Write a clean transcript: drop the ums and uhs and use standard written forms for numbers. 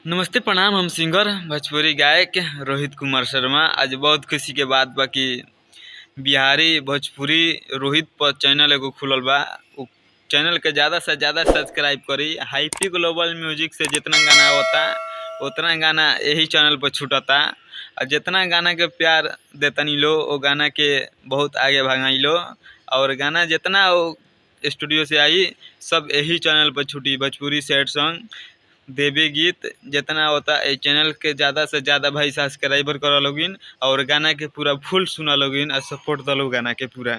नमस्ते प्रणाम। हम सिंगर भोजपुरी गायक रोहित कुमार शर्मा। आज बहुत खुशी के बात बा कि बिहारी भोजपुरी रोहित पर चैनल एगो खुलल बा। उ चैनल के ज़्यादा से ज़्यादा सब्सक्राइब करी। हाईपी ग्लोबल म्यूजिक से जितना गाना होता उतना गाना यही चैनल पर छूटता। और जितना गाना के प्यार देतनी लो वो गाना के बहुत आगे भगाई लो। और गाना जितना स्टूडियो से आई सब यही चैनल पर छूटी। भोजपुरी सैड सॉन्ग, देवी गीत जितना होता है चैनल के ज़्यादा से ज़्यादा भाई सब्सक्राइबर करा लोगिन और गाना के पूरा फुल सुना लोगिन और सपोर्ट दलो गाना के पूरा।